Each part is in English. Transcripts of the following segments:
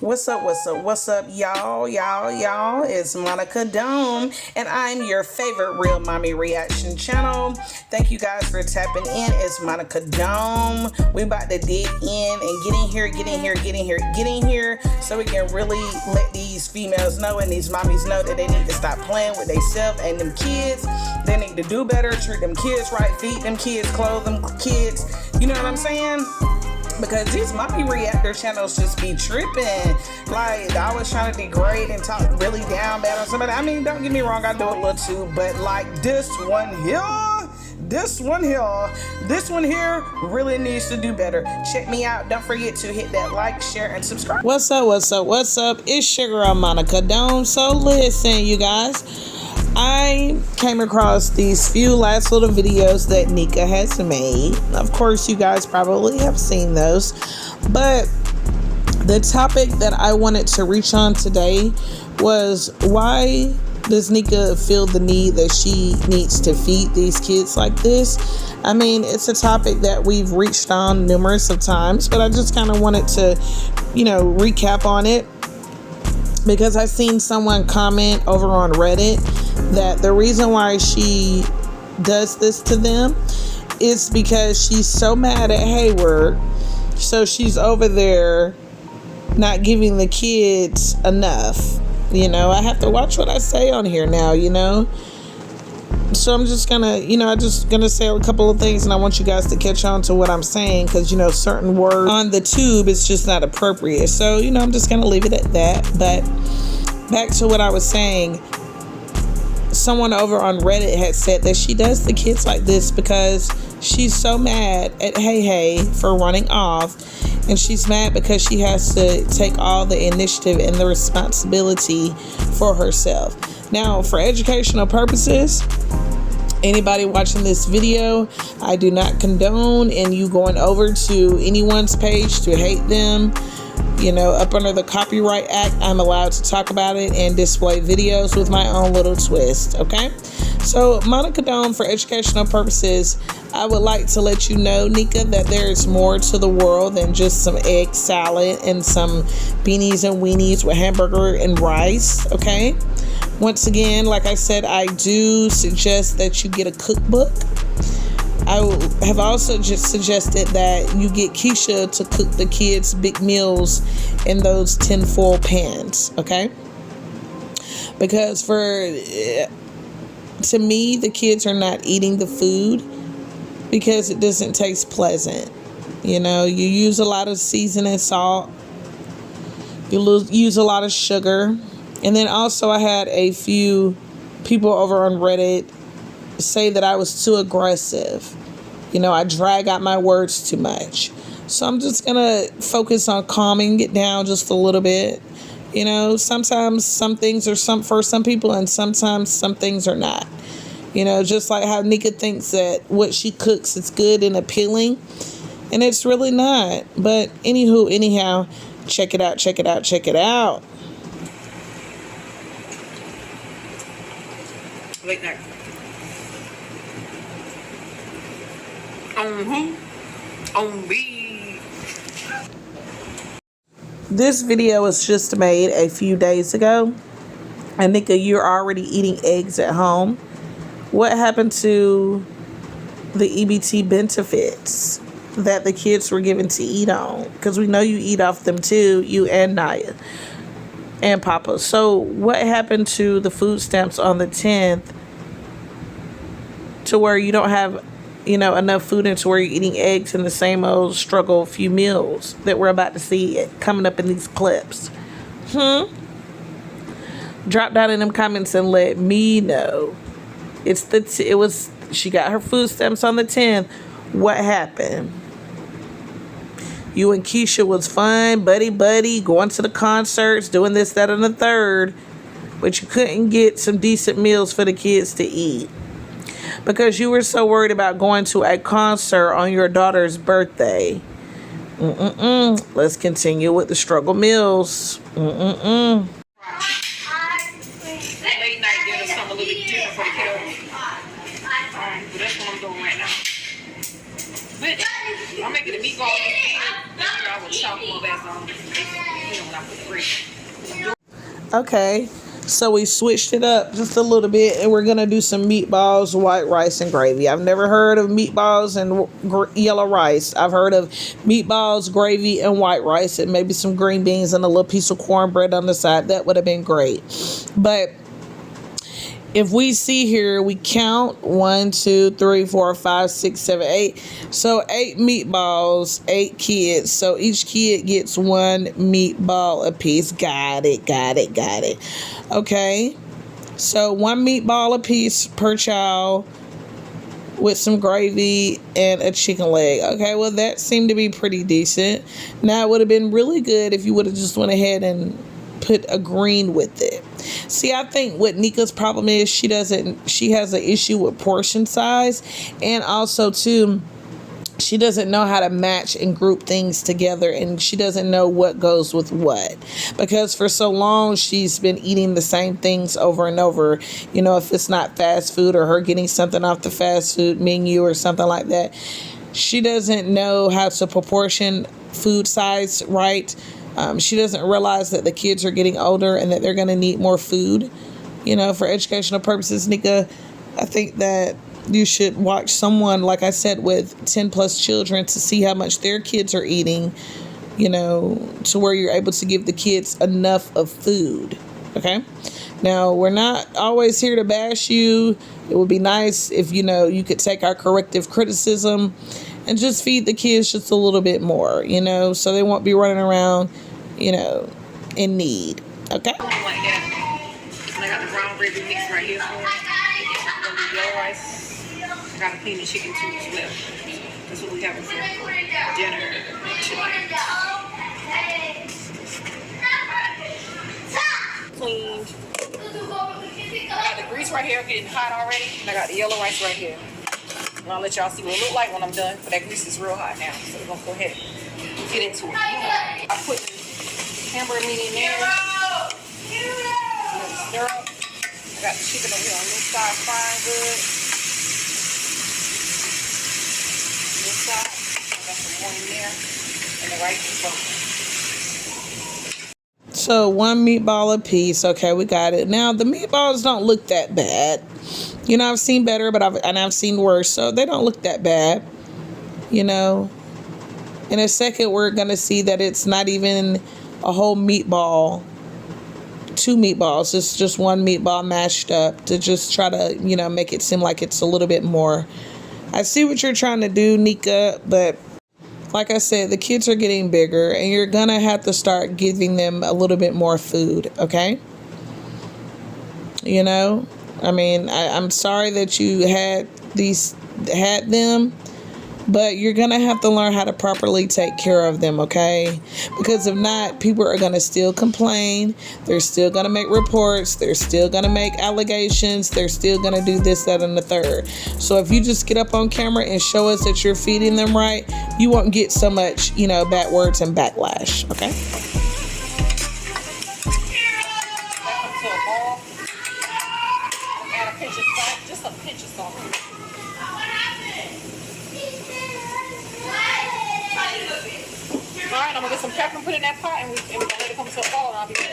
What's up, y'all? It's Monica Dome, and I'm your favorite real mommy reaction channel. Thank you guys for tapping in. It's Monica Dome. We about to dig in and get in here, so we can really let these females know and these mommies know that they need to stop playing with themselves and them kids. They need to do better, treat them kids right, feed them kids, clothe them kids. You know what I'm saying? Because these mommy reactor channels just be tripping. Like, I was trying to degrade and talk really down bad on somebody. I mean, don't get me wrong, I do a little too, but like this one here really needs to do better. Check me out. Don't forget to hit that like, share, and subscribe. What's up? It's your girl Monica Dome. So listen, you guys, I came across these few last little videos that Nika has made. Of course, you guys probably have seen those. But the topic that I wanted to reach on today was, why does Nika feel the need that she needs to feed these kids like this? I mean, it's a topic that we've reached on numerous of times, but I just kind of wanted to, recap on it. Because I seen someone comment over on Reddit that the reason why she does this to them is because she's so mad at Hayward. So she's over there not giving the kids enough. I have to watch what I say on here now, So I'm just gonna, say a couple of things, and I want you guys to catch on to what I'm saying, because, certain words on the tube is just not appropriate. So, I'm just gonna leave it at that. But back to what I was saying, someone over on Reddit had said that she does the kids like this because she's so mad at Hey for running off, and she's mad because she has to take all the initiative and the responsibility for herself. Now, for educational purposes, anybody watching this video, I do not condone in you going over to anyone's page to hate them. Up under the Copyright Act, I'm allowed to talk about it and display videos with my own little twist, okay? So, Monica Dome, for educational purposes, I would like to let you know, Nika, that there's more to the world than just some egg salad and some beanies and weenies with hamburger and rice, okay? Once again, like I said, I do suggest that you get a cookbook. I have also just suggested that you get Keisha to cook the kids' big meals in those tinfoil pans, okay? Because to me, the kids are not eating the food because it doesn't taste pleasant. You use a lot of seasoning salt. You use a lot of sugar. And then also I had a few people over on Reddit say that I was too aggressive. I drag out my words too much. So I'm just going to focus on calming it down just a little bit. Sometimes some things are for some people, and sometimes some things are not. Just like how Nika thinks that what she cooks is good and appealing, and it's really not. But anyhow, check it out. Late night. On me. This video was just made a few days ago. And Nika, you're already eating eggs at home. What happened to the EBT benefits that the kids were given to eat on? Because we know you eat off them too, you and Naya and Papa. So what happened to the food stamps on the 10th to where you don't have enough food, into where you're eating eggs in the same old struggle few meals that we're about to see coming up in these clips? Drop down in them comments and let me know. She got her food stamps on the 10th. What happened? You and Keisha was fun, buddy, going to the concerts, doing this, that, and the third, but you couldn't get some decent meals for the kids to eat because you were so worried about going to a concert on your daughter's birthday. Let's continue with the struggle meals. Late night dinner, something a little bit different for the kiddos. But that's what I'm doing right now. But I'm making the meatballs. I will chop them up as when I put the gravy. Okay, so we switched it up just a little bit, and we're gonna do some meatballs, white rice, and gravy. I've never heard of meatballs and yellow rice. I've heard of meatballs, gravy, and white rice, and maybe some green beans and a little piece of cornbread on the side. That would have been great. But if we see here, we count 1, 2, 3, 4, 5, 6, 7, 8. So 8 meatballs, 8 kids. So each kid gets 1 meatball apiece. Got it, got it, got it. Okay. So 1 meatball apiece per child with some gravy and a chicken leg. Okay, well that seemed to be pretty decent. Now it would have been really good if you would have just went ahead and put a green with it. See, I think what Nika's problem is she has an issue with portion size, and also too, she doesn't know how to match and group things together, and she doesn't know what goes with what, because for so long she's been eating the same things over and over. You know, if it's not fast food or her getting something off the fast food menu or something like that, she doesn't know how to proportion food size right. She doesn't realize that the kids are getting older and that they're going to need more food, you know, for educational purposes. Nika, I think that you should watch someone, like I said, with 10 plus children to see how much their kids are eating, you know, to where you're able to give the kids enough of food. Okay. Now, we're not always here to bash you. It would be nice if, you know, you could take our corrective criticism and just feed the kids just a little bit more, you know, so they won't be running around, you know, in need. Okay? I like that. And I got the brown gravy mix right here for it. I'm going to do yellow rice. I got to clean the chicken too as well. That's what we have for dinner tonight. Cleaned. I got the grease right here getting hot already. And I got the yellow rice right here. And I'll let y'all see what it look like when I'm done. But that grease is real hot now. So we're going to go ahead and get into it. I put hamburger meat in there. Stir up. I got the chicken over here on this side frying good. This side. I got some more in there. And the rice is broken. So 1 meatball a piece. Okay, we got it. Now the meatballs don't look that bad. You know, I've seen better, but I've seen worse. So they don't look that bad. You know. In a second, we're gonna see that it's not even a whole meatball. 2 meatballs. It's just 1 meatball mashed up to just try to, you know, make it seem like it's a little bit more. I see what you're trying to do, Nika, but like I said, the kids are getting bigger, and you're gonna have to start giving them a little bit more food, okay? You know, I mean, I'm sorry that you had them, but you're gonna have to learn how to properly take care of them, okay? Because if not, people are gonna still complain. They're still gonna make reports. They're still gonna make allegations. They're still gonna do this, that, and the third. So if you just get up on camera and show us that you're feeding them right, you won't get so much, you know, bad words and backlash, okay? To a ball. Add a pinch of salt, just a pinch of salt. Alright, I'm gonna get some pepper and put it in that pot, and we're gonna let it come to a ball, and I'll be ready.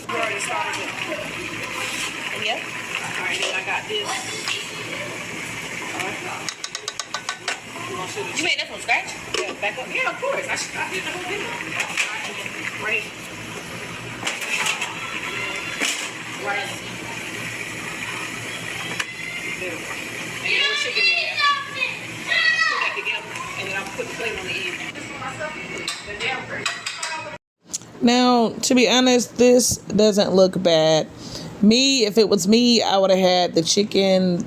We already started it. And yeah. Alright, then I got this. Alright. You made that from scratch? Yeah, back up. Yeah, of course. I did the whole video. Right. Rice. There. And more chicken in there. Put that together, and then I'll put the plate on the end. Now, to be honest, this doesn't look bad. If it was me, I would have had the chicken,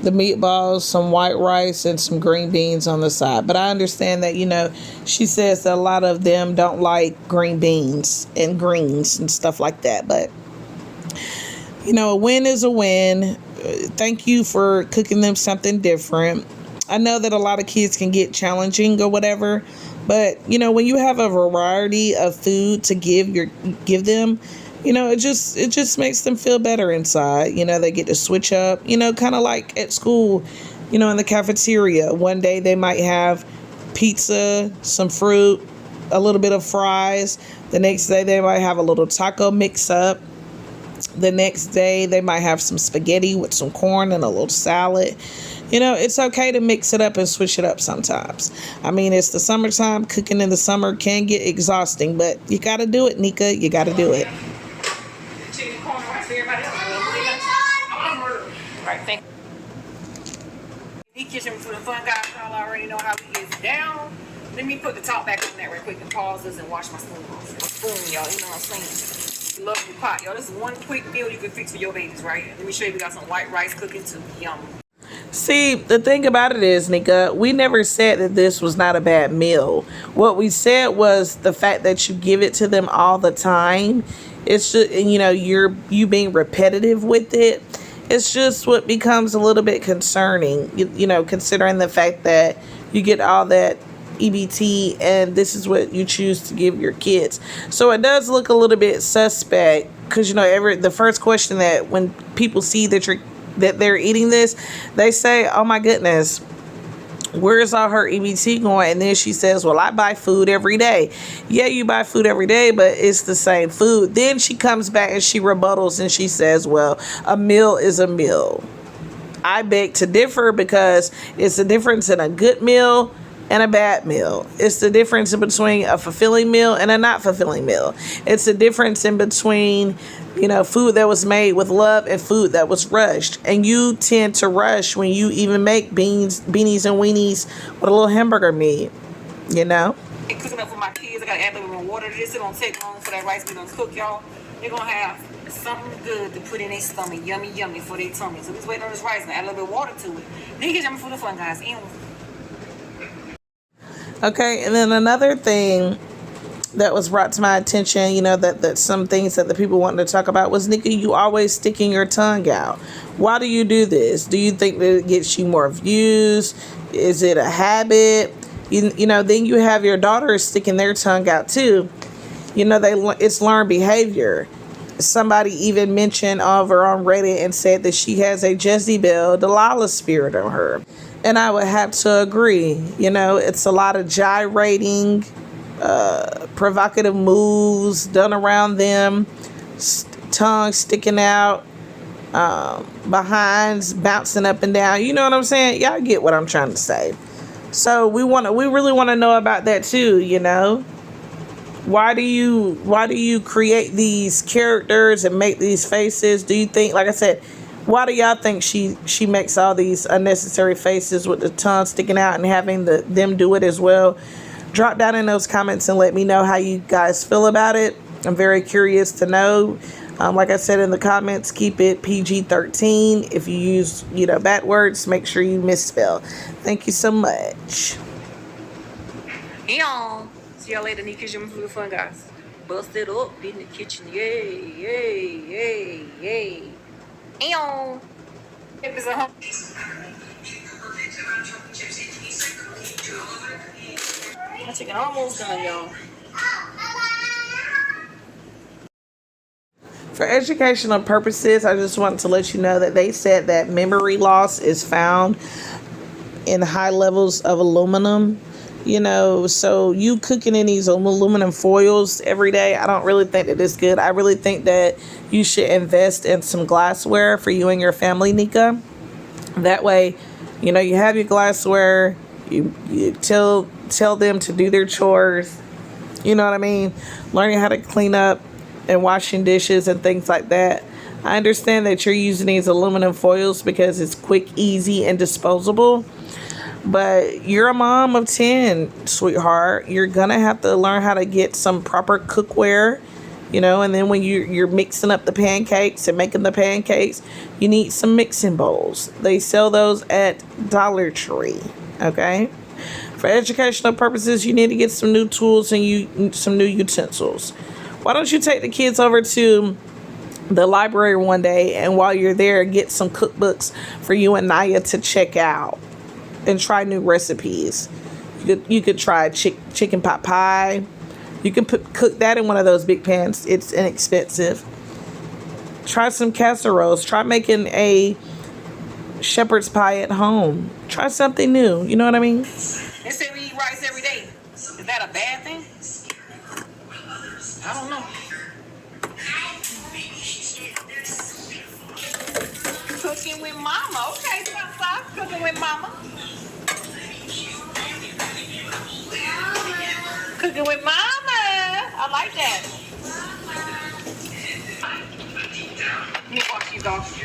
the meatballs, some white rice, and some green beans on the side. But I understand that, you know, she says that a lot of them don't like green beans and greens and stuff like that. But, you know, a win is a win. Thank you for cooking them something different. I know that a lot of kids can get challenging or whatever, but, you know, when you have a variety of food to give them, you know, it just makes them feel better inside. You know, they get to switch up, you know, kind of like at school, you know, in the cafeteria. One day they might have pizza, some fruit, a little bit of fries. The next day they might have a little taco mix up. The next day they might have some spaghetti with some corn and a little salad. You know, it's okay to mix it up and switch it up sometimes. I mean, it's the summertime. Cooking in the summer can get exhausting, but you got to do it, Nika. You got to do it. Chicken corn rice for everybody else. Right, thank you. Kitchen for the fun guys. Y'all already know how we get down. Let me put the top back on that real quick and pause this and wash my spoon off. My spoon, y'all. You know what I'm saying? Love your pot, y'all. This is one quick meal you can fix for your babies, right? Let me show you. We got some white rice cooking too. Yum. See, the thing about it is, Nika, we never said that this was not a bad meal. What we said was the fact that you give it to them all the time. It's just, you know, you being repetitive with it. It's just what becomes a little bit concerning, you know, considering the fact that you get all that EBT and this is what you choose to give your kids. So it does look a little bit suspect because, you know, the first question that when people see that they're eating this, they say, oh my goodness, where's all her EBT going? And then she says, well, I buy food every day. Yeah, you buy food every day, but it's the same food. Then she comes back and she rebuttals and she says, well, a meal is a meal. I beg to differ because it's the difference in a good meal and a bad meal. It's the difference in between a fulfilling meal and a not fulfilling meal. It's the difference in between, you know, food that was made with love and food that was rushed. And you tend to rush when you even make beanies and weenies with a little hamburger meat, you know? And cooking up for my kids, I gotta add a little bit of water to this. It don't take long for that rice to cook, y'all. They're gonna have something good to put in their stomach, yummy for their tummy. So just waiting on this rice and add a little bit of water to it. Then you get yummy for the fun, guys. Okay, and then another thing that was brought to my attention, you know, that some things that the people wanted to talk about was, Nika, you always sticking your tongue out. Why do you do this? Do you think that it gets you more views? Is it a habit? You know, then you have your daughters sticking their tongue out too. You know, it's learned behavior. Somebody even mentioned over on Reddit and said that she has a Jezebel Delilah spirit on her. And I would have to agree. You know, it's a lot of gyrating, provocative moves done around them, tongue sticking out, behinds bouncing up and down. You know what I'm saying? Y'all get what I'm trying to say. So we really want to know about that too, you know? Why do you create these characters and make these faces? Do you think, like I said, why do y'all think she makes all these unnecessary faces with the tongue sticking out and having them do it as well? Drop down in those comments and let me know how you guys feel about it. I'm very curious to know. Like I said in the comments, keep it PG-13. If you use, you know, bad words, make sure you misspell. Thank you so much. See y'all later, Nika's Yummy Food Fun, guys. Bust it up in the kitchen. Yay, yay, yay, yay. My chicken almost done, y'all. For educational purposes, I just want to let you know that they said that memory loss is found in high levels of aluminum. You know, so you cooking in these aluminum foils every day, I don't really think that it's good. I really think that you should invest in some glassware for you and your family, Nika. That way, you know, you have your glassware, you tell them to do their chores, you know what I mean? Learning how to clean up and washing dishes and things like that. I understand that you're using these aluminum foils because it's quick, easy, and disposable. But you're a mom of 10, sweetheart. You're going to have to learn how to get some proper cookware, you know, and then when you're mixing up the pancakes and making the pancakes, you need some mixing bowls. They sell those at Dollar Tree, okay? For educational purposes, you need to get some new tools and some new utensils. Why don't you take the kids over to the library one day, and while you're there, get some cookbooks for you and Naya to check out and try new recipes. You could try chicken pot pie. You can cook that in one of those big pans. It's inexpensive. Try some casseroles. Try making a shepherd's pie at home. Try something new. You know what I mean? They say we eat rice every day. Is that a bad thing? I don't know. Cooking with mama. Okay, stop. Cooking with mama. Cooking with mama. I like that. Let me wash these off.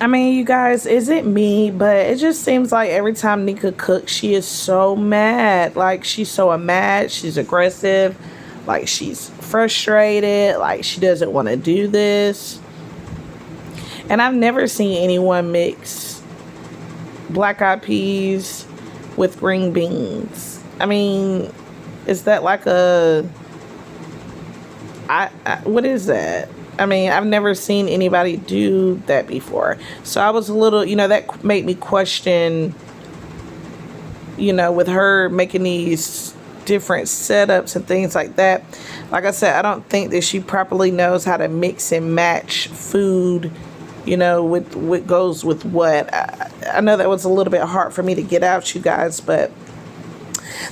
I mean, you guys, is it me? But it just seems like every time Nika cooks, she is so mad. Like, she's so mad. She's aggressive. Like, she's frustrated. Like, she doesn't want to do this. And I've never seen anyone mix black-eyed peas with green beans. I mean, is that like a... what is that? I mean, I've never seen anybody do that before. So I was a little, that made me question, with her making these different setups and things like that. Like I said, I don't think that she properly knows how to mix and match food, with what goes with what. I know that was a little bit hard for me to get out, you guys, but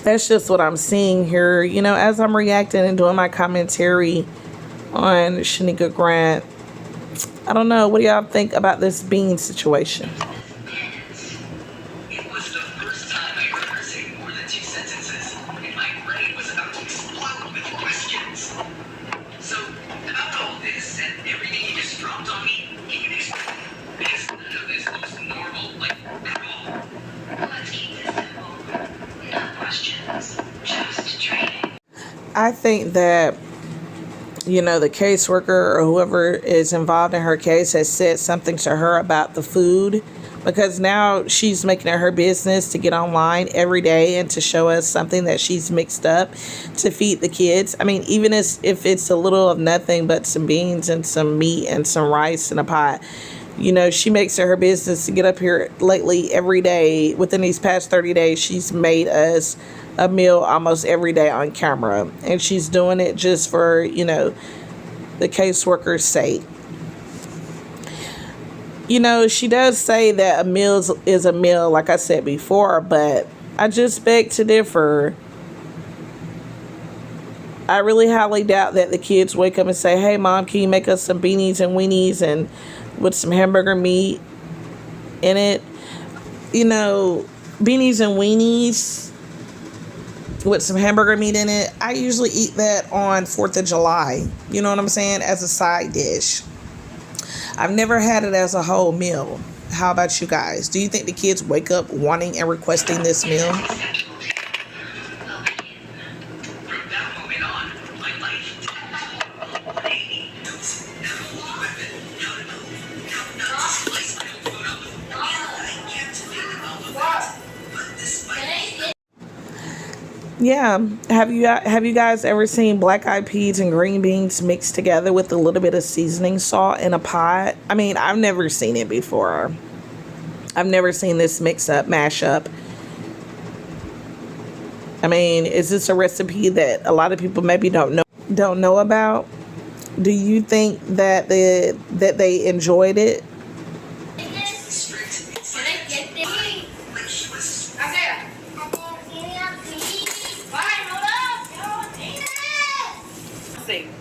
that's just what I'm seeing here, as I'm reacting and doing my commentary on Shanika Grant. I don't know. What do y'all think about this bean situation? It was the first time I heard her say more than 2 sentences, and my brain was about to explode with questions. So, about all this and everything you just dropped on me, can you explain? Because none of this looks normal, like, at all. Let's keep this simple. No questions, just training. I think that the caseworker or whoever is involved in her case has said something to her about the food, because now she's making it her business to get online every day and to show us something that she's mixed up to feed the kids. I mean, even if it's a little of nothing but some beans and some meat and some rice in a pot, she makes it her business to get up here lately every day. Within these past 30 days, she's made us a meal almost every day on camera, and she's doing it just for the caseworker's sake. She does say that a meal is a meal, like I said before, but I just beg to differ. I really highly doubt that the kids wake up and say, "Hey mom, can you make us some beanies and weenies and with some hamburger meat in it?" Beanies and weenies with some hamburger meat in it. I usually eat that on 4th of July. You know what I'm saying? As a side dish. I've never had it as a whole meal. How about you guys? Do you think the kids wake up wanting and requesting this meal? Yeah, have you guys ever seen black-eyed peas and green beans mixed together with a little bit of seasoning salt in a pot? I mean, I've never seen it before. I've never seen this mash up. I mean, is this a recipe that a lot of people maybe don't know about? Do you think that they enjoyed it?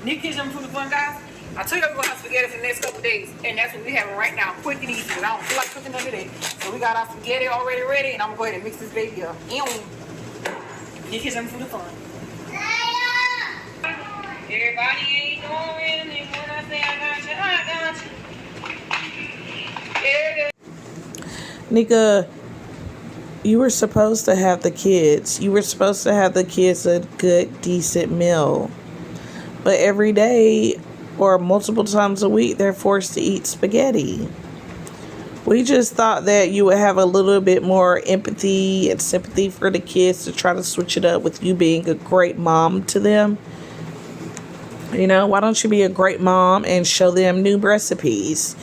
Nika them from the fun guys. I told you I'm gonna have spaghetti for the next couple days, and that's what we having right now, quick and easy. And I don't feel like cooking none of that. So we got our spaghetti already ready, and I'm gonna go ahead and mix this baby up. Nika them from the fun. Everybody ain't going, and when I say I got you. Nika, You were supposed to have the kids. You were supposed to have the kids a good, decent meal. But every day or multiple times a week, they're forced to eat spaghetti. We just thought that you would have a little bit more empathy and sympathy for the kids to try to switch it up with you being a great mom to them. You know, why don't you be a great mom and show them new recipes?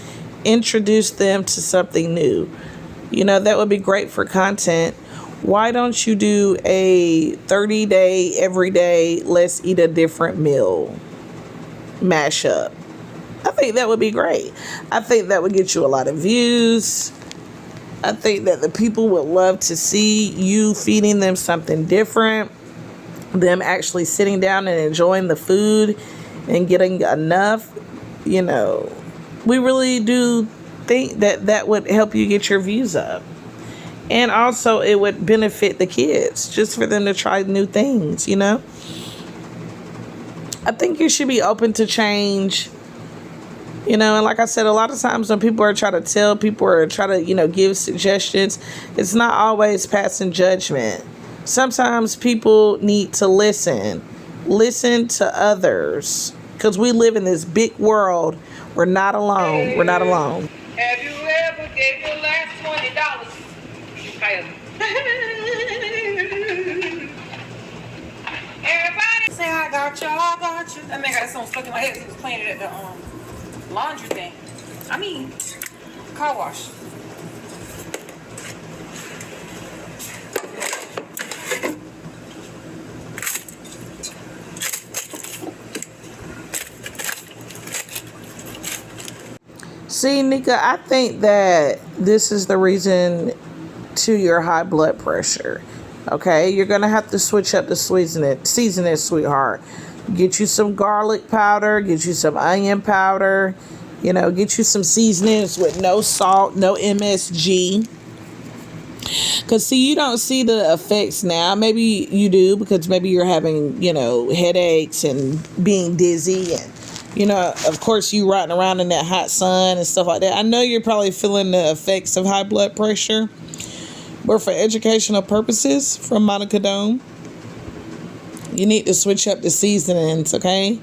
Introduce them to something new. You know, that would be great for content. Why don't you do a 30-day, every day, let's eat a different meal mashup? I think that would be great. I think that would get you a lot of views. I think that the people would love to see you feeding them something different, them actually sitting down and enjoying the food and getting enough. You know, we really do think that that would help you get your views up. And also it would benefit the kids just for them to try new things, you know? I think you should be open to change. You know, and like I said, a lot of times when people are trying to tell people or try to, you know, give suggestions, it's not always passing judgment. Sometimes people need to listen to others, because we live in this big world. We're not alone. We're not alone. Have you ever gave your last $20? Everybody say I got you, I got you. That man got something stuck in my head. He was playing it at the laundry thing. I mean, car wash. See, Nika, I think that this is the reason to your high blood pressure. Okay, you're gonna have to switch up the seasoning, sweetheart. Get you some garlic powder, get you some onion powder, you know, get you some seasonings with no salt, no MSG. Because, see, you don't see the effects now. Maybe you do, because maybe you're having, you know, headaches and being dizzy. And, you know, of course, you riding around in that hot sun and stuff like that. I know you're probably feeling the effects of high blood pressure. But for educational purposes, from Monica Dome, you need to switch up the seasonings, okay?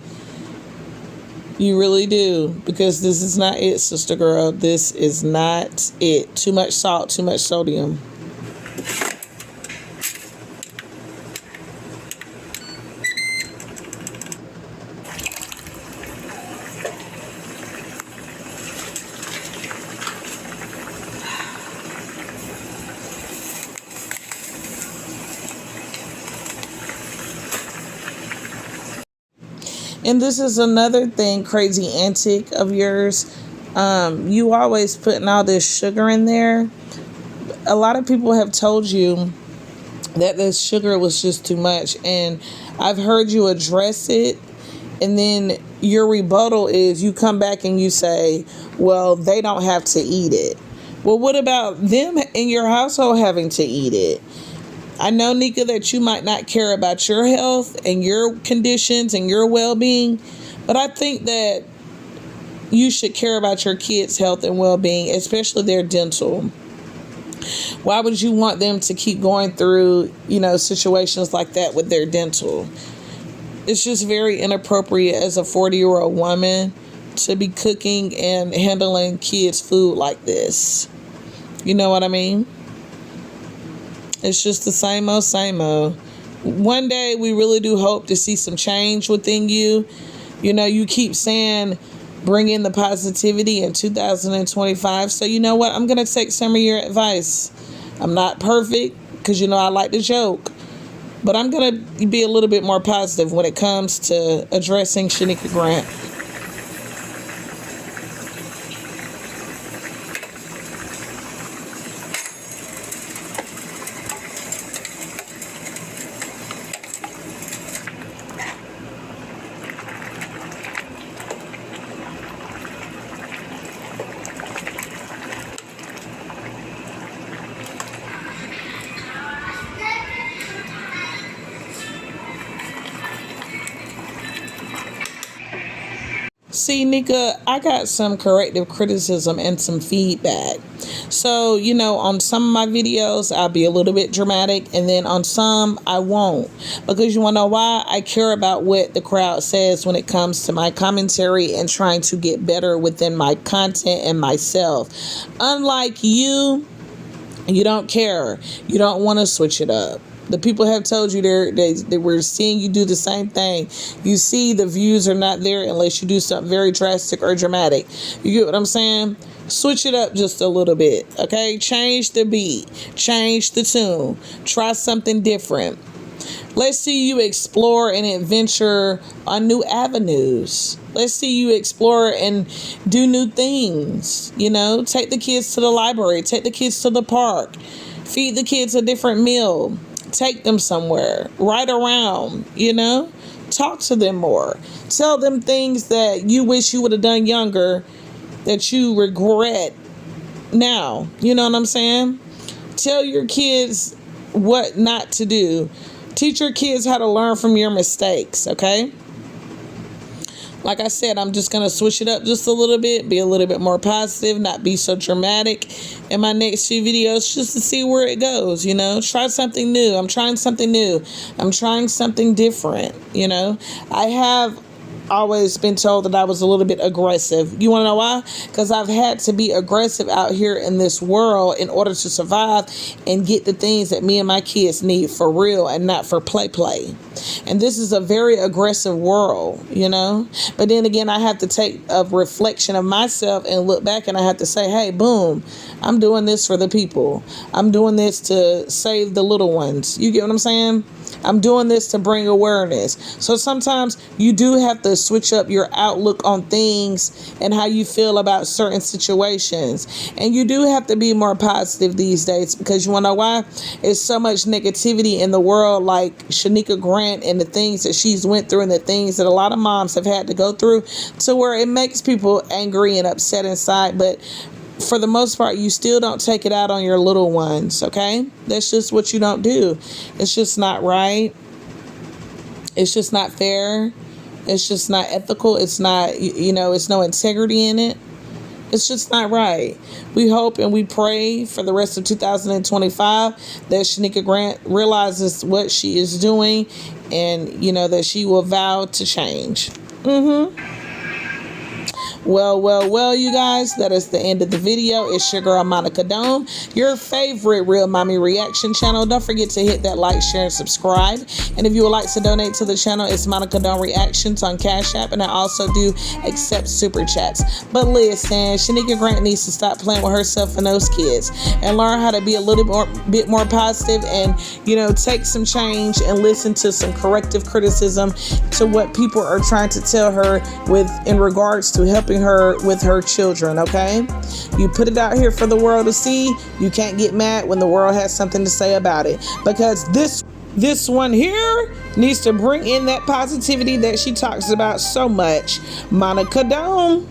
You really do, because this is not it, sister girl. This is not it. Too much salt, too much sodium. And this is another thing, crazy antic of yours. You always putting all this sugar in there. A lot of people have told you that this sugar was just too much. And I've heard you address it. And then your rebuttal is you come back and you say, well, they don't have to eat it. Well, what about them in your household having to eat it? I know, Nika, that you might not care about your health and your conditions and your well-being, but I think that you should care about your kids' health and well-being, especially their dental. Why would you want them to keep going through, you know, situations like that with their dental? It's just very inappropriate as a 40-year-old woman to be cooking and handling kids' food like this. You know what I mean? It's just the same old, same old. One day, we really do hope to see some change within you. You know, you keep saying, bring in the positivity in 2025. So, you know what? I'm going to take some of your advice. I'm not perfect, because, you know, I like to joke. But I'm going to be a little bit more positive when it comes to addressing Shanika Grant. see, Nika, I got some corrective criticism and some feedback. So, on some of my videos, I'll be a little bit dramatic, and then on some, I won't. Because you want to know why? I care about what the crowd says when it comes to my commentary and trying to get better within my content and myself. Unlike you don't care. You don't want to switch it up. The people have told you they were seeing you do the same thing. You see the views are not there unless you do something very drastic or dramatic. You get what I'm saying? Switch it up just a little bit, okay? Change the beat. Change the tune. Try something different. Let's see you explore and adventure on new avenues. Let's see you explore and do new things. Take the kids to the library. Take the kids to the park. Feed the kids a different meal. Take them somewhere. Ride around, Talk to them more. Tell them things that you wish you would have done younger that you regret now. You know what I'm saying? Tell your kids what not to do. Teach your kids how to learn from your mistakes, okay? Like I said, I'm just going to switch it up just a little bit, be a little bit more positive, not be so dramatic in my next few videos just to see where it goes, Try something new. I'm trying something new. I'm trying something different, I have always been told that I was a little bit aggressive. You want to know why? Because I've had to be aggressive out here in this world in order to survive and get the things that me and my kids need for real and not for play. And this is a very aggressive world, But then again, I have to take a reflection of myself and look back, and I have to say, hey, boom, I'm doing this for the people. I'm doing this to save the little ones. You get what I'm saying? I'm doing this to bring awareness. So sometimes you do have to switch up your outlook on things and how you feel about certain situations. And you do have to be more positive these days, because you want to know why? There's so much negativity in the world, like Nika Grant and the things that she's went through and the things that a lot of moms have had to go through, to where it makes people angry and upset inside. But for the most part, you still don't take it out on your little ones, okay? That's just what you don't do. It's just not right. It's just not fair. It's just not ethical. It's not, it's no integrity in it. It's just not right. We hope and we pray for the rest of 2025 that Nika Grant realizes what she is doing, and, that she will vow to change. Well, you guys, that is the end of the video. It's your girl, Monica Dome, your favorite Real Mommy Reaction channel. Don't forget to hit that like, share, and subscribe. And if you would like to donate to the channel, it's Monica Dome Reactions on Cash App, and I also do accept super chats. But listen, Nika Grant needs to stop playing with herself and those kids and learn how to be a little bit more positive and, take some change and listen to some corrective criticism to what people are trying to tell her in regards to helping her with her children, okay? You put it out here for the world to see. You can't get mad when the world has something to say about it, because this one here needs to bring in that positivity that she talks about so much. Monica Dome.